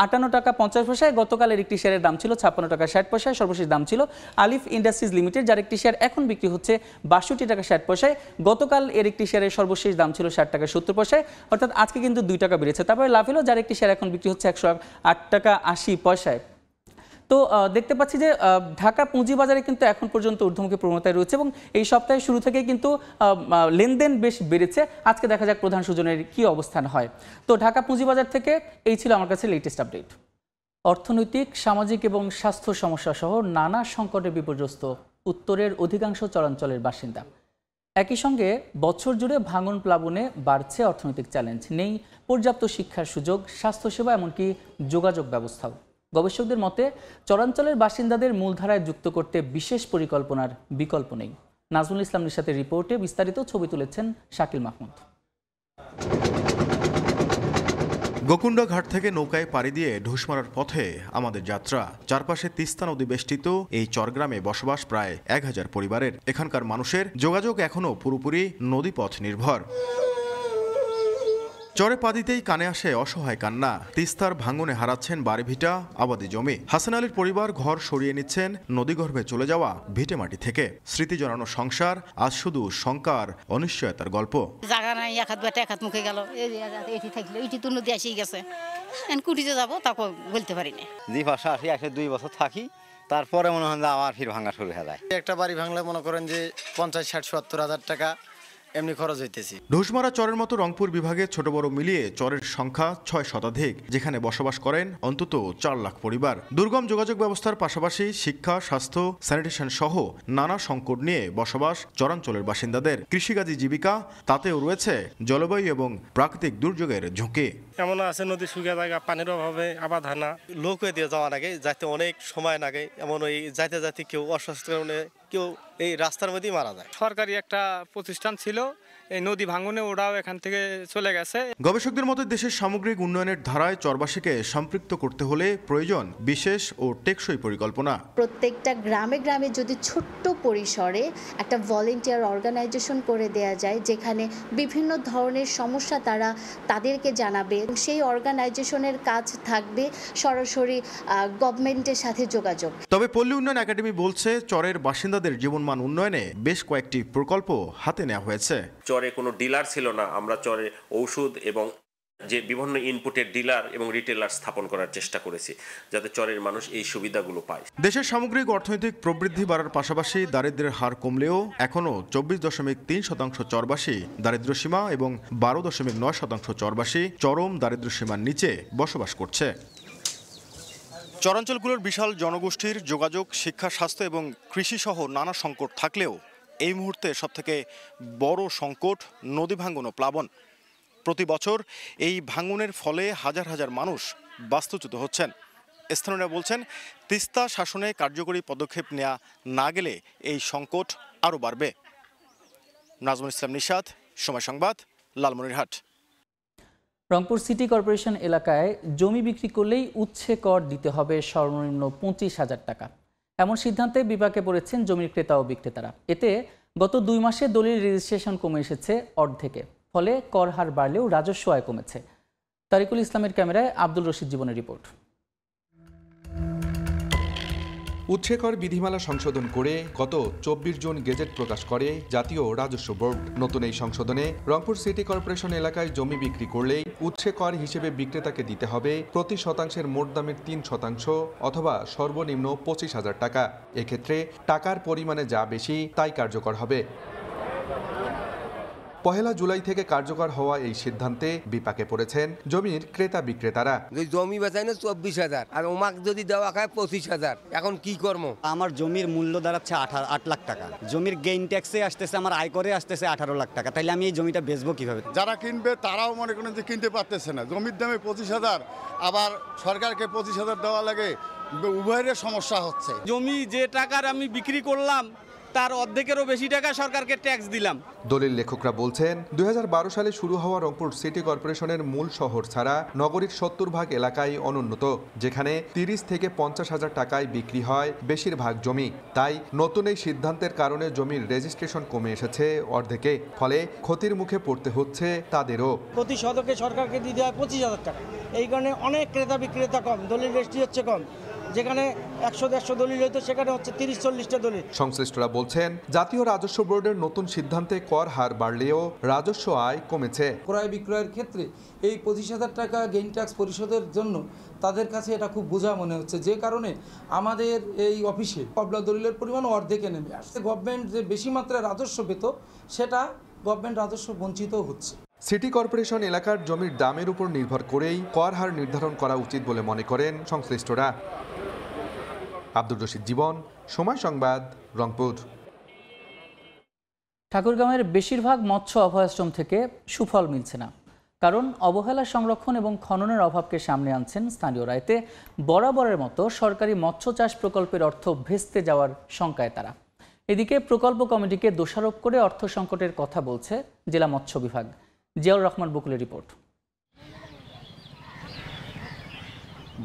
Speaker 1: 58 টাকা 50 পয়সায়। গতকালের একটি শেয়ারের দাম ছিল 56 টাকা 60 পয়সায়, সর্বশেষ দাম ছিল আলিফ ইন্ডাস্ট্রিজ লিমিটেড, যার একটি শেয়ার এখন বিক্রি হচ্ছে 62 টাকা 60 পয়সায়। গতকাল এর একটি শেয়ারের সর্বশেষ দাম ছিল 60 টাকা 70 পয়সায়, অর্থাৎ আজকে কিন্তু 2 টাকা বেড়েছে। তারপরে লাভেলো, যার একটি শেয়ার এখন বিক্রি হচ্ছে 108 টাকা 80 পয়সায়। তো দেখতে পাচ্ছি যে ঢাকা পুঁজিবাজারে কিন্তু এখন পর্যন্ত ঊর্ধ্বমুখী প্রবণতায় রয়েছে এবং এই সপ্তাহের শুরু থেকে কিন্তু লেনদেন বেশ বেড়েছে। আজকে দেখা যাক প্রধান সূচনের কি অবস্থান হয়। তো ঢাকা পুঁজিবাজার থেকে এই ছিল আমার কাছে লেটেস্ট আপডেট। অর্থনৈতিক, সামাজিক এবং স্বাস্থ্য সমস্যা সহ নানা সংকটে বিপর্যস্ত উত্তরের অধিকাংশ চরাঞ্চলের বাসিন্দা। একই সঙ্গে বছর জুড়ে ভাঙন প্লাবনে বাড়ছে অর্থনৈতিক চ্যালেঞ্জ, নেই পর্যাপ্ত শিক্ষার সুযোগ, স্বাস্থ্যসেবা এমনকি যোগাযোগ ব্যবস্থাও। গবেষকদের মতে চরাঞ্চলের বাসিন্দাদের মূলধারায় যুক্ত করতে বিশেষ পরিকল্পনার বিকল্প নেই। নাজমুল ইসলাম নিশাতের রিপোর্টে বিস্তারিত ছবি তুলেছেন শাকিল মাহমুদ।
Speaker 17: গোকুন্ডা ঘাট থেকে নৌকায় পাড়ি দিয়ে ঢুস মারার পথে আমাদের যাত্রা। চারপাশে তিস্তা নদী বেষ্টিত এই চরগ্রামে বসবাস প্রায় 1000 পরিবারের। এখানকার মানুষের যোগাযোগ এখনো পুরোপুরি নদীপথ নির্ভর। চরে পা দিতেই কানে আসে অসহায় কান্না। তিস্তার ভাঙনে হারাচ্ছেন বাড়িভিটা, আবাদি জমি। হাসান আলীর পরিবার ঘর সরিয়ে নিচ্ছেন নদীগর্ভে চলে যাওয়া ভিটে মাটি থেকে। স্মৃতি জড়ানো সংসার আজ শুধু শঙ্কার অনিশ্চয়তার গল্প।
Speaker 18: জায়গা নাই, এক হাত বেটা এক হাত মুখে গেল, এটি থাকলো এটি তো নদী আসেই গেছে, কুটিতে যাবো তাকে বলতে পারি না।
Speaker 19: যে ভাষা আসি 2 বছর থাকি, তারপরে মনে হয় আবার ফির ভাঙা শুরু হয়ে যায়।
Speaker 11: একটা বাড়ি ভাঙলে মনে করেন যে 50, 60, 70 হাজার টাকা এমনি খরচ হইতেছি।
Speaker 17: ঢুসমারা চরের মতো রংপুর বিভাগে ছোট বড় মিলিয়ে চরের সংখ্যা 6 শতাধিক, যেখানে বসবাস করেন অন্তত 4 লাখ পরিবার। দুর্গম যোগাযোগ ব্যবস্থার পাশাপাশি শিক্ষা, স্বাস্থ্য, স্যানিটেশন সহ নানা সংকট নিয়ে বসবাস চরাঞ্চলের বাসিন্দাদের। কৃষিকাজী জীবিকা, তাতেও রয়েছে জলবায়ু এবং প্রাকৃতিক দুর্যোগের ঝুঁকি।
Speaker 20: এমন আছে নদী শুকিয়ে জায়গা, পানির অভাবে আবাদ হয় না।
Speaker 21: লোক হয়ে দিয়ে যাওয়া লাগে, যাইতে অনেক সময় লাগে। এমন ওই যাইতে যাইতে কেউ অসুস্থ, কেউ এই রাস্তার মধ্যেই মারা যায়।
Speaker 20: সরকারি একটা প্রতিষ্ঠান ছিল, এই নদী ভাঙনে ওরাও এখান থেকে চলে গেছে।
Speaker 17: গবেষকদের মতে দেশের সামগ্রিক উন্নয়নের ধারায় চরবাসীকে সম্পৃক্ত করতে হলে প্রয়োজন বিশেষ ও টেকসই পরিকল্পনা।
Speaker 22: প্রত্যেকটা গ্রামে গ্রামে যদি ছোট্ট পরিসরে একটা ভলেন্টিয়ার অর্গানাইজেশন করে দেয়া যায়, যেখানে বিভিন্ন ধরনের সমস্যা তাদেরকে জানাবে, সেই অর্গানাইজেশনের কাজ থাকবে সরাসরি গভর্নমেন্টের সাথে যোগাযোগ।
Speaker 17: তবে পল্লী উন্নয়ন একাডেমি বলছে চরের বাসিন্দাদের জীবনমান উন্নয়নে বেশ কয়েকটি প্রকল্প হাতে নেওয়া হয়েছে।
Speaker 23: চরে কোনো ডিলার ছিল না, আমরা চরে ঔষধ এবং যে বিভিন্ন ইনপুটের ডিলার এবং রিটেলার স্থাপন করার চেষ্টা করেছি, যাতে চরের মানুষ এই সুবিধাগুলো পায়।
Speaker 17: দেশের সামগ্রিক অর্থনৈতিক প্রবৃদ্ধি বাড়ার পাশাপাশি দারিদ্র্যের হার কমলেও এখনও 24.3% চরবাসী দারিদ্র্যসীমা এবং 12.9% চরবাসী চরম দারিদ্র্যসীমার নিচে বসবাস করছে। চরাঞ্চলগুলোর বিশাল জনগোষ্ঠীর যোগাযোগ, শিক্ষা, স্বাস্থ্য এবং কৃষি সহ নানা সংকট থাকলেও এই মুহূর্তে সবথেকে বড় সংকট নদী ভাঙন ও প্লাবন। প্রতি বছর এই ভাঙনের ফলে হাজার হাজার মানুষ বাস্তুচ্যুত হচ্ছেন। স্থানীয়রা বলছেন, তিস্তা শাসনে কার্যকরী পদক্ষেপ নেওয়া না গেলে এই সংকট আরও বাড়বে। নাজমুল ইসলাম নিশাত, সময় সংবাদ, লালমনিরহাট।
Speaker 1: রংপুর সিটি কর্পোরেশন এলাকায় জমি বিক্রি করলেই উচ্ছে কর দিতে হবে সর্বনিম্ন 25,000 টাকা। এমন সিদ্ধান্তে বিপাকে পড়েছেন জমির ক্রেতা ও বিক্রেতারা। এতে গত 2 মাসে দলিল রেজিস্ট্রেশন কমে এসেছে অর্ধেকে, ফলে কর হার বাড়লেও রাজস্ব আয় কমেছে। তারিকুল ইসলামের ক্যামেরায় আব্দুল রশিদ জীবনের রিপোর্ট।
Speaker 24: উচ্ছেকর বিধিমালা সংশোধন করে গত 24 জুন গেজেট প্রকাশ করে জাতীয় রাজস্ব বোর্ড। নতুন এই সংশোধনে রংপুর সিটি কর্পোরেশন এলাকায় জমি বিক্রি করলেই উচ্ছেকর হিসেবে বিক্রেতাকে দিতে হবে প্রতি শতাংশের মোট দামের 3% অথবা সর্বনিম্ন 25,000 টাকা। এক্ষেত্রে টাকার পরিমাণে যা বেশি তাই কার্যকর হবে। 1 জুলাই থেকে কার্যকর হওয়া এই সিদ্ধান্তে বিপাকে পড়েছেন জমির ক্রেতা বিক্রেতারা।
Speaker 25: জমি বেচাই না 24,000 আর ওমাক যদি দেওয়া খায় 25,000, এখন কি করবো?
Speaker 26: আমার জমির মূল্য দাঁড়াচ্ছে 8 লাখ টাকা, জমির গেইন ট্যাক্সে আসতেছে, আমার আয় করে আসতেছে 18 লাখ টাকা, তাইলে আমি এই জমিটা বেচবো কিভাবে?
Speaker 27: যারা কিনবে তারাও মনে করেন যে কিনতে পারতেছে না। জমির দামে 25,000, আবার সরকারকে 25,000 দেওয়া লাগে, উভয়ের সমস্যা হচ্ছে।
Speaker 8: জমি যে টাকার আমি বিক্রি করলাম তার অর্ধেকেরও বেশি টাকা সরকারকে ট্যাক্স দিলাম।
Speaker 24: দলিল লেখকরা বলছেন 2012 সালে শুরু হওয়া রংপুর সিটি কর্পোরেশনের মূল শহর ছাড়া নগরীর 70% এলাকায় অনুন্নত, যেখানে 30 থেকে 50,000 টাকায় বিক্রি হয় বেশিরভাগ জমি। তাই নতুন এই সিদ্ধান্তের কারণে জমির রেজিস্ট্রেশন কমে এসেছে অর্ধেকে, ফলে ক্ষতির মুখে পড়তে হচ্ছে তাদেরও।
Speaker 28: প্রতি শতকে সরকারকে দিতে হয় 25,000 টাকা। এই কারণে অনেক ক্রেতা বিক্রেতা কম, দলিল রেজিস্ট্রি হচ্ছে কম। যেখানে 100-150 দলিল হইতো সেখানে হচ্ছে 30-40টা দলিল।
Speaker 24: সংশ্লিষ্টরা বলছেন জাতীয় রাজস্ব বোর্ডের নতুন সিদ্ধান্তে কর হার বাড়লেও রাজস্ব আয় কমেছে।
Speaker 28: ক্রয় বিক্রয়ের ক্ষেত্রে এই 25,000 টাকা গেইন ট্যাক্স পরিশোধের জন্য তাদের কাছে এটা খুব বোঝা মনে হচ্ছে, যে কারণে আমাদের এই অফিসে কবলা দলিলের পরিমাণ অর্ধেকে নেমে আসছে। গভর্নমেন্ট যে বেশি মাত্রায় রাজস্ব পেত সেটা গভর্নমেন্ট রাজস্ব বঞ্চিত হচ্ছে।
Speaker 24: সিটি কর্পোরেশন এলাকার জমির দামের উপর নির্ভর করেই কর হার নির্ধারণ করা উচিত বলে মনে করেন সংশ্লিষ্টরা। আব্দুল রশিদ জীবন, সময় সংবাদ, রংপুর।
Speaker 1: ঠাকুরগাঁওয়ের বেশিরভাগ মৎস্য অভয়াশ্রম থেকে সুফল মিলছে না, কারণ অবহেলা, সংরক্ষণ এবং খননের অভাবকে সামনে আনছেন স্থানীয়রা। এতে বরাবরের মতো সরকারি মৎস্য চাষ প্রকল্পের অর্থ ভেস্তে যাওয়ার শঙ্কায় তারা। এদিকে প্রকল্প কমিটিকে দোষারোপ করে অর্থ সংকটের কথা বলছে জেলা মৎস্য বিভাগ। জিয়াউর রহমান বকুলের রিপোর্ট।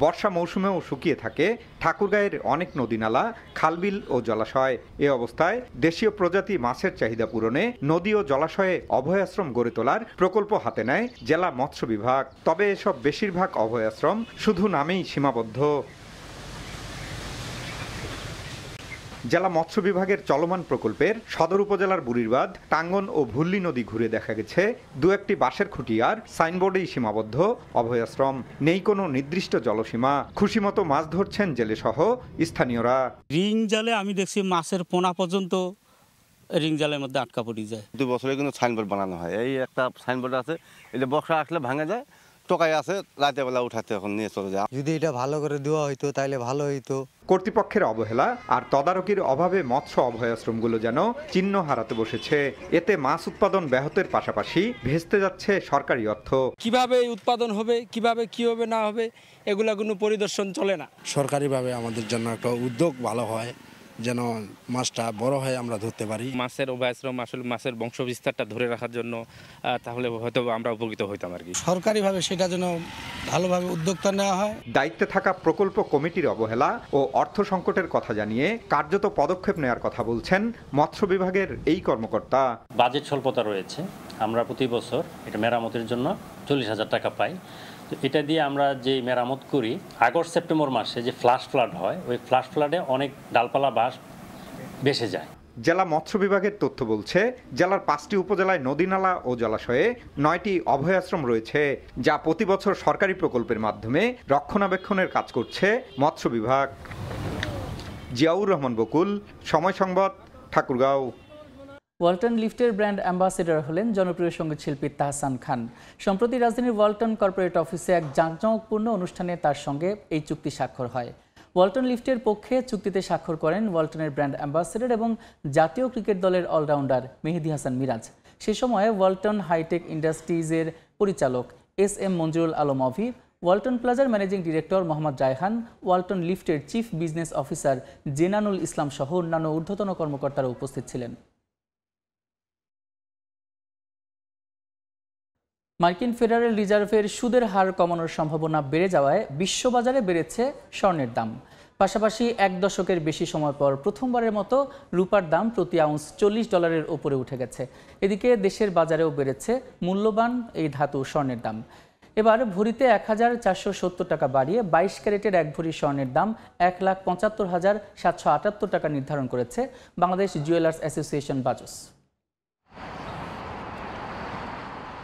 Speaker 2: বর্ষা মৌসুমেও শুকিয়ে থাকে ঠাকুরগাঁয়ের অনেক নদীনালা, খালবিল ও জলাশয়। এ অবস্থায় দেশীয় প্রজাতি মাছের চাহিদা পূরণে নদী ও জলাশয়ে অভয়াশ্রম গড়ে তোলার প্রকল্প হাতে নেয় জেলা মৎস্য বিভাগ। তবে এসব বেশিরভাগ অভয়াশ্রম শুধু নামেই সীমাবদ্ধ। জেলা মৎস্য বিভাগের চলমান প্রকল্পের সদর উপজেলার বুড়িরবাদ, টাঙ্গন ও ভুল্লি নদী ঘুরে দেখা গেছে দু একটি বাঁশের খুঁটিয়ার সাইনবোর্ডেই সীমাবদ্ধ অভয়াশ্রম। নেই কোনো নির্দিষ্ট জলসীমা। খুশিমতো মাছ ধরছেন জেলেসহ স্থানীয়রা।
Speaker 3: রিং জালে আমি দেখছি মাছের পোনা পর্যন্ত রিং জালের মধ্যে আটকা পড়ে যায়।
Speaker 4: 2 বছরে কিন্তু সাইনবোর্ড বানানো হয়। এই একটা সাইনবোর্ড আছে, এটা বর্ষা আসলে ভাঙে যায়, টোকাই আছে, রাতের বেলা উঠাতে এখন নিয়ে চলে যায়।
Speaker 5: যদি এটা ভালো করে দেওয়া হইতো তাহলে ভালো হইতো।
Speaker 2: কর্তৃপক্ষের অবহেলা আর তদারকির অভাবে মৎস্য অভয়াশ্রমগুলো যেন চিহ্ন হারাতে বসেছে। এতে মাছ উৎপাদন ব্যাহতের পাশাপাশি ভেস্তে যাচ্ছে সরকারি অর্থ।
Speaker 3: কিভাবে উৎপাদন হবে, কিভাবে কি হবে না হবে, এগুলা কোনো পরিদর্শন চলে না।
Speaker 6: সরকারিভাবে আমাদের জন্য একটা উদ্যোগ ভালো হয়, যেন মাছটা বড় হয় আমরা ধরতে পারি।
Speaker 7: মাছের অভয়াশ্রম আসলে মাছের বংশ বিস্তারটা ধরে রাখার জন্য, তাহলে হয়তো আমরা উপকৃত হইতাম আর কি।
Speaker 6: সরকারিভাবে সেটা যেন ভালোভাবে উদ্যোগটা নেওয়া হয়।
Speaker 2: দায়িত্বে থাকা প্রকল্প কমিটির অবহেলা ও অর্থ সংকটের কথা জানিয়ে কার্যত পদক্ষেপ নেওয়ার কথা বলছেন মৎস্য বিভাগের এই কর্মকর্তা।
Speaker 9: বাজেট স্বল্পতা রয়েছে, আমরা প্রতি বছর এটা মেরামতের জন্য 40,000 টাকা পাই। তো এটা দিয়ে আমরা যে মেরামত করি, আগস্ট সেপ্টেম্বর মাসে যে ফ্লাশ ফ্লাড হয়, ওই ফ্লাশ ফ্লাডে অনেক ডালপালা বাঁশ ভেসে যায়।
Speaker 2: জেলা মৎস্য বিভাগের তথ্য বলছে জেলার 5টি উপজেলায় নদীনালা ও জলাশয়ে 9টি অভয়াশ্রম রয়েছে, যা প্রতি বছর সরকারি প্রকল্পের মাধ্যমে রক্ষণাবেক্ষণের কাজ করছে মৎস্য বিভাগ। জিয়াউর রহমান বকুল, সময় সংবাদ, ঠাকুরগাঁও।
Speaker 1: ওয়ালটন লিফটের ব্র্যান্ড অ্যাম্বাসেডর হলেন জনপ্রিয় সঙ্গীত শিল্পী তাহসান খান। সম্প্রতি রাজধানীর ওয়ালটন কর্পোরেট অফিসে এক জাঁকজমকপূর্ণ অনুষ্ঠানে তার সঙ্গে এই চুক্তি স্বাক্ষর হয়। ওয়ালটন লিফটের পক্ষে চুক্তিতে স্বাক্ষর করেন ওয়ালটনের ব্র্যান্ড অ্যাম্বাসেডর এবং জাতীয় ক্রিকেট দলের অলরাউন্ডার মেহেদী হাসান মিরাজ। সে সময় ওয়ালটন হাইটেক ইন্ডাস্ট্রিজের পরিচালক এস.এম. মঞ্জুরুল আলম অভি, ওয়ালটন প্লাজার managing director Mohammad Raihan, Walton লিফটের চিফ বিজনেস অফিসার জেনানুল ইসলাম সহ অন্যান্য ঊর্ধ্বতন কর্মকর্তারা উপস্থিত ছিলেন। মার্কিন ফেডারেল রিজার্ভের সুদের হার কমানোর সম্ভাবনা বেড়ে যাওয়ায় বিশ্ববাজারে বেড়েছে স্বর্ণের দাম। পাশাপাশি 1 দশকের বেশি সময় পর প্রথমবারের মতো রূপার দাম প্রতি আউন্স $40 উপরে উঠে গেছে। এদিকে দেশের বাজারেও বেড়েছে মূল্যবান এই ধাতু স্বর্ণের দাম। এবার ভরিতে 1,470 টাকা বাড়িয়ে 22 ক্যারেটের 1 ভরি স্বর্ণের দাম 1,75,778 টাকা নির্ধারণ করেছে বাংলাদেশ জুয়েলার্স অ্যাসোসিয়েশন বাজুস।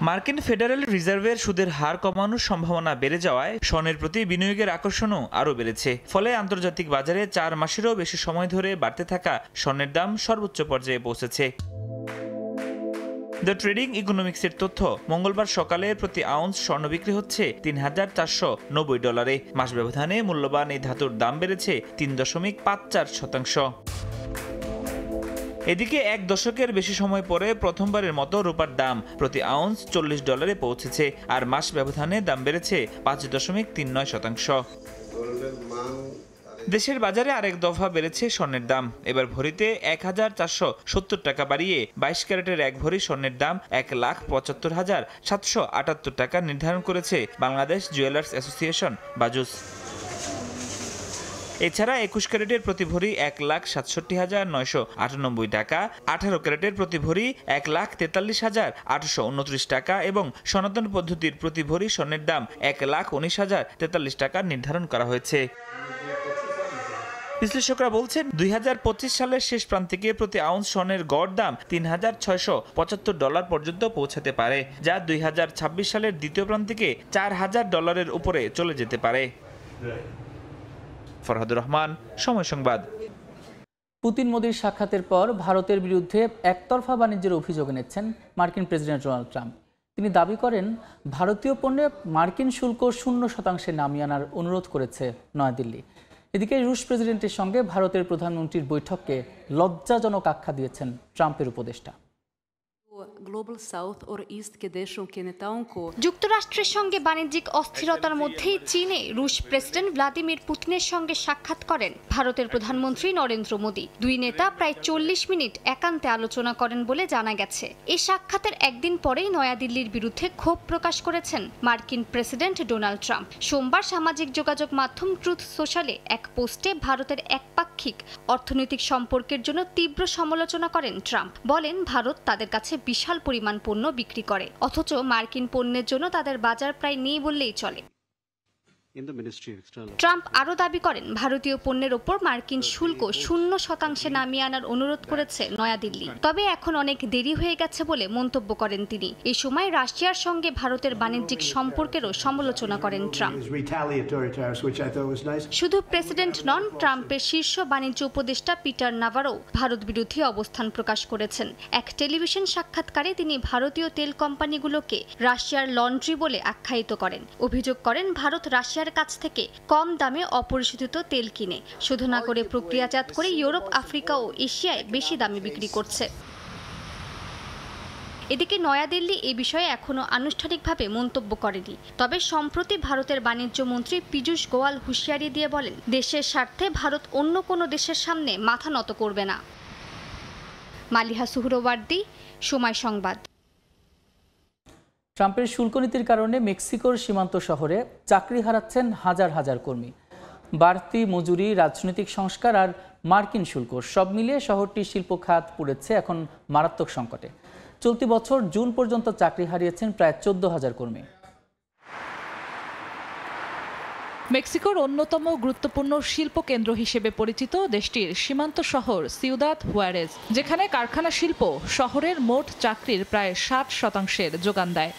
Speaker 12: মার্কিন ফেডারেল রিজার্ভের সুদের হার কমানোর সম্ভাবনা বেড়ে যাওয়ায় স্বর্ণের প্রতি বিনিয়োগের আকর্ষণও আরও বেড়েছে। ফলে আন্তর্জাতিক বাজারে 4 মাসেরও বেশি সময় ধরে বাড়তে থাকা স্বর্ণের দাম সর্বোচ্চ পর্যায়ে পৌঁছেছে। দ্য ট্রেডিং ইকোনমিক্সের তথ্য, মঙ্গলবার সকালে প্রতি আউন্স স্বর্ণ বিক্রি হচ্ছে $3,490। মাস ব্যবধানে মূল্যবান এই ধাতুর দাম বেড়েছে 3.54%। এদিকে 1 দশকের বেশি সময় পরে প্রথমবারের মতো রূপার দাম প্রতি আউন্স $40 পৌঁছেছে, আর মাস ব্যবধানে দাম বেড়েছে 5.39%। দেশের বাজারে আরেক দফা বেড়েছে স্বর্ণের দাম। এবার ভরিতে 1,470 টাকা বাড়িয়ে 22 ক্যারেটের 1 ভরি স্বর্ণের দাম 1,75,778 টাকা নির্ধারণ করেছে বাংলাদেশ জুয়েলার্স অ্যাসোসিয়েশন বাজুস। এছাড়া 21 ক্যারেটের প্রতি ভরি 1,67,998 টাকা, 18 ক্যারেটের প্রতি ভরি 1,43,829 টাকা এবং সনাতন পদ্ধতির প্রতি ভরি স্বর্ণের দাম 1,19,043 টাকা নির্ধারণ করা হয়েছে। বিশ্লেষকরা বলছেন 2025 সালের শেষ প্রান্তিকে প্রতি আউন্স স্বর্ণের গড় দাম $3,675 পর্যন্ত পৌঁছাতে পারে, যা 2026 সালের দ্বিতীয় প্রান্তিকে $4,000 উপরে চলে যেতে পারে। ফরহাদুর রহমান, সময় সংবাদ।
Speaker 1: পুতিন মোদির সাক্ষাতের পর ভারতের বিরুদ্ধে একতরফা বাণিজ্যের অভিযোগ এনেছেন মার্কিন প্রেসিডেন্ট ডোনাল্ড ট্রাম্প। তিনি দাবি করেন ভারতীয় পণ্যে মার্কিন শুল্ক 0% নামিয়ে আনার অনুরোধ করেছে নয়াদিল্লি। এদিকে রুশ প্রেসিডেন্টের সঙ্গে ভারতের প্রধানমন্ত্রীর বৈঠককে লজ্জাজনক আখ্যা দিয়েছেন ট্রাম্পের উপদেষ্টা।
Speaker 10: যুক্তরাষ্ট্রের সঙ্গে বাণিজ্যিক অস্থিরতার মধ্যেই চীনে রুশ প্রেসিডেন্ট ভ্লাদিমির পুতিনের সঙ্গে সাক্ষাৎ করেন ভারতের প্রধানমন্ত্রী নরেন্দ্র মোদী। দুই নেতা প্রায় 40 মিনিট একান্তে আলোচনা করেন বলে জানা গেছে। এই সাক্ষাতের একদিন পরেই নয়াদিল্লির বিরুদ্ধে ক্ষোভ প্রকাশ করেছেন মার্কিন প্রেসিডেন্ট ডোনাল্ড ট্রাম্প। সোমবার সামাজিক যোগাযোগ মাধ্যম ট্রুথ সোশ্যালে এক পোস্টে ভারতের একপাক্ষিক অর্থনৈতিক সম্পর্কের জন্য তীব্র সমালোচনা করেন ট্রাম্প। বলেন ভারত তাদের কাছে বিশাল পরিমাণ পণ্য বিক্রি করে, অথচ মার্কিন পণ্যের জন্য তাদের বাজার প্রায় নেই বললেই চলে। ট্রাম্প আরও দাবি করেন ভারতীয় পণ্যের ওপর মার্কিন শুল্ক 0% নামিয়ে আনার অনুরোধ করেছে নয়াদিল্লি। তবে এখন অনেক দেরি হয়ে গেছে বলে মন্তব্য করেন তিনি। এই সময় রাশিয়ার সঙ্গে ভারতের বাণিজ্যিক সম্পর্কেরও সমালোচনা করেন ট্রাম্প। শুধু প্রেসিডেন্ট নন, ট্রাম্পের শীর্ষ বাণিজ্য উপদেষ্টা পিটার নাভারো ভারত বিরোধী অবস্থান প্রকাশ করেছেন। এক টেলিভিশন সাক্ষাৎকারে তিনি ভারতীয় তেল কোম্পানিগুলোকে রাশিয়ার লন্ড্রি বলে আখ্যায়িত করেন। অভিযোগ করেন ভারত রাশিয়ার কাছ থেকে কম দামে অপরিশোধিত তেল কিনে শুধু না করে প্রক্রিয়াজাত করে ইউরোপ, আফ্রিকা ও এশিয়ায় বেশি দামে বিক্রি করছে। এদিকে নয়াদিল্লি এ বিষয়ে এখনো আনুষ্ঠানিকভাবে মন্তব্য করেনি। তবে সম্প্রতি ভারতের বাণিজ্য মন্ত্রী পীযূষ গোয়াল হুঁশিয়ারি দিয়ে বলেন, দেশের স্বার্থে ভারত অন্য কোনো দেশের সামনে মাথা নত করবে না। মালিহা সুহরওয়ার্দী, সময় সংবাদ।
Speaker 1: ট্রাম্পের শুল্ক নীতির কারণে মেক্সিকোর সীমান্ত শহরে চাকরি হারাচ্ছেন হাজার হাজার কর্মী। বাড়তি মজুরি, রাজনৈতিক সংস্কার আর মার্কিন শুল্ক সব মিলিয়ে শহরটির শিল্প খাত পড়েছে এখন মারাত্মক সংকটে। চলতি বছর জুন পর্যন্ত চাকরি হারিয়েছেন প্রায় 14,000 কর্মী।
Speaker 11: মেক্সিকোর অন্যতম গুরুত্বপূর্ণ শিল্প কেন্দ্র হিসেবে পরিচিত দেশটির সীমান্ত শহর সিউদাদ হুয়ারেজ, যেখানে কারখানা শিল্প শহরের মোট চাকরির প্রায় 60% যোগান দেয়।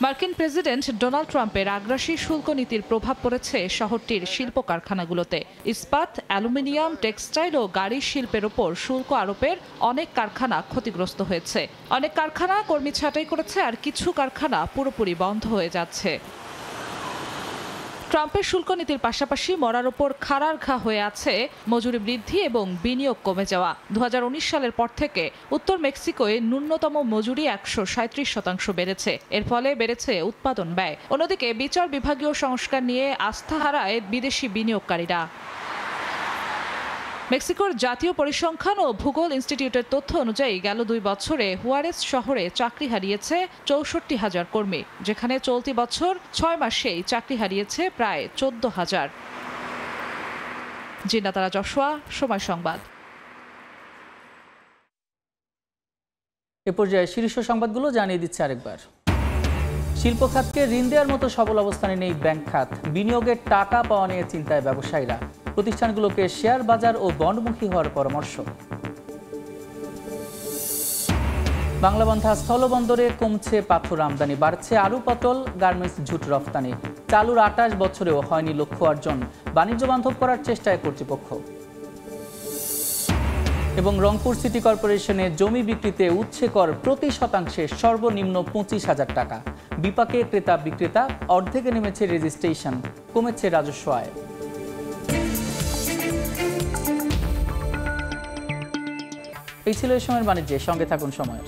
Speaker 11: মার্কিন প্রেসিডেন্ট ডোনাল্ড ট্রাম্পের আগ্রাসী শুল্ক নীতির প্রভাব পড়েছে শহরটির শিল্প কারখানাগুলোতে। ইস্পাত, অ্যালুমিনিয়াম, টেক্সটাইল ও গাড়ি শিল্পের ওপর শুল্ক আরোপের অনেক কারখানা ক্ষতিগ্রস্ত হয়েছে। অনেক কারখানা কর্মী ছাঁটাই করেছে, আর কিছু কারখানা পুরোপুরি বন্ধ হয়ে যাচ্ছে। ট্রাম্পের শুল্ক নীতির পাশাপাশি মরার ওপর খাড়ার ঘা হয়ে আছে মজুরি বৃদ্ধি এবং বিনিয়োগ কমে যাওয়া। 2019 সালের পর থেকে উত্তর মেক্সিকোয় ন্যূনতম মজুরি 137% বেড়েছে। এর ফলে বেড়েছে উৎপাদন ব্যয়। অন্যদিকে বিচার বিভাগীয় সংস্কার নিয়ে আস্থা হারায় বিদেশি বিনিয়োগকারীরা। মেক্সিকোর জাতীয় পরিসংখ্যান ও ভূগোল ইনস্টিটিউটের তথ্য অনুযায়ী গেল 2 বছরে হুয়ারেজ শহরে চাকরি হারিয়েছে 64,000 কর্মী, যেখানে চলতি বছর 6 মাসেই চাকরি হারিয়েছে প্রায় 14,000। জিন্নাতারা জশোয়া, সময় সংবাদ।
Speaker 1: এ পর্যায়ে শীর্ষ সংবাদগুলো জানিয়ে দিচ্ছে আরেকবার। শিল্প খাতকে ঋণ দেওয়ার মতো সবল অবস্থানে নেই ব্যাংক খাত। বিনিয়োগের টাকা পাওয়া নিয়ে চিন্তায় ব্যবসায়ীরা। প্রতিষ্ঠানগুলোকে শেয়ার বাজার ও বন্ডমুখী হওয়ার পরামর্শ। বাংলাবান্ধা স্থলবন্দরে কমছে পাথর আমদানি, বাড়ছে আলু, পটল, গার্মেন্টস ঝুট রফতানি। চালুর 28 বছরেও হয়নি লক্ষ্য অর্জন, বাণিজ্য বান্ধব করার চেষ্টায় কর্তৃপক্ষ। এবং রংপুর সিটি কর্পোরেশনে জমি বিক্রিতে উচ্ছে কর প্রতি শতাংশে সর্বনিম্ন 25,000 টাকা। বিপাকে ক্রেতা বিক্রেতা, অর্ধেকে নেমেছে রেজিস্ট্রেশন, কমেছে রাজস্ব আয়। এই ছিল এই সময়ের বাণিজ্যের সঙ্গে থাকুন সময়ের।